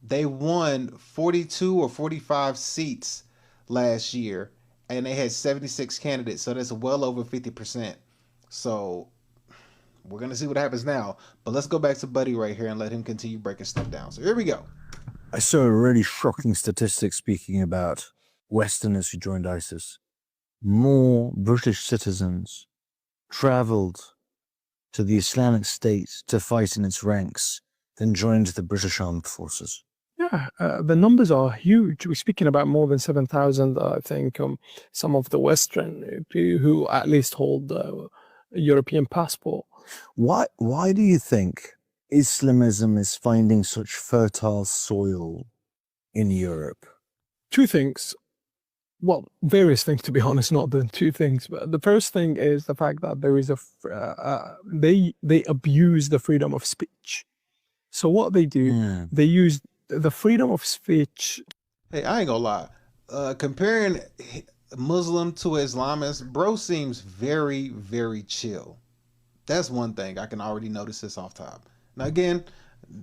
They won 42 or 45 seats last year, and they had 76 candidates, so that's well over 50%. So we're gonna see what happens now. But let's go back to Buddy right here and let him continue breaking stuff down. So here we go. I saw a really shocking statistic speaking about Westerners who joined ISIS. More British citizens traveled to the Islamic State to fight in its ranks than joined the British Armed Forces. Yeah, the numbers are huge. We're speaking about more than 7,000, I think, some of the Western who at least hold a European passport. Why do you think Islamism is finding such fertile soil in Europe? Two things. Well, various things, to be honest, not the two things. But the first thing is the fact that there is they abuse the freedom of speech. So what they do, they use the freedom of speech. Hey, I ain't gonna lie. Comparing Muslim to Islamist, bro seems very, very chill. That's one thing I can already notice this off top. Now again,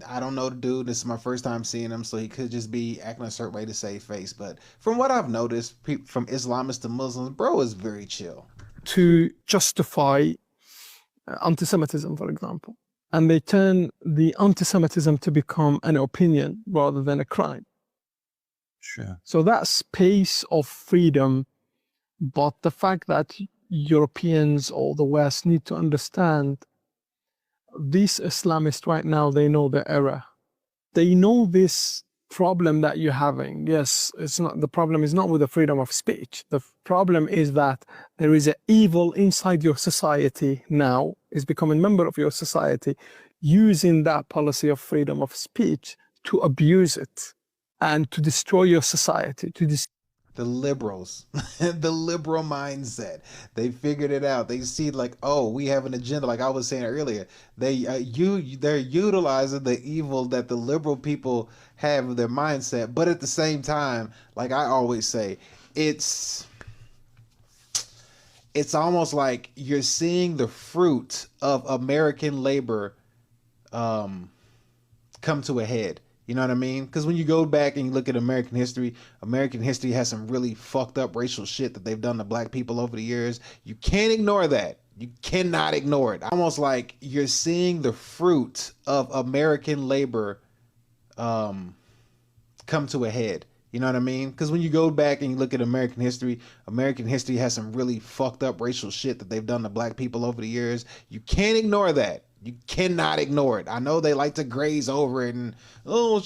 I don't know the dude. This is my first time seeing him, so he could just be acting a certain way to save face. But from what I've noticed, from Islamists to Muslims, bro is very chill. To justify anti-Semitism, for example. And they turn the anti-Semitism to become an opinion rather than a crime. Sure. So that space of freedom, but the fact that Europeans or the West need to understand these Islamists right now, they know their era. They know this problem that you're having. Yes, it's not, the problem is not with the freedom of speech. The problem is that there is an evil inside your society now, is becoming a member of your society, using that policy of freedom of speech to abuse it and to destroy your society, to the liberals, the liberal mindset. They figured it out. They see like, oh, we have an agenda. Like I was saying earlier, they're utilizing the evil that the liberal people have in their mindset. But at the same time, like I always say, it's almost like you're seeing the fruit of American labor come to a head. You know what I mean? Because when you go back and you look at American history has some really fucked up racial shit that they've done to black people over the years. You can't ignore that. You cannot ignore it. Almost like you're seeing the fruit of American labor come to a head. You know what I mean? Because when you go back and you look at American history has some really fucked up racial shit that they've done to black people over the years. You can't ignore that. You cannot ignore it. I know they like to graze over it and, oh,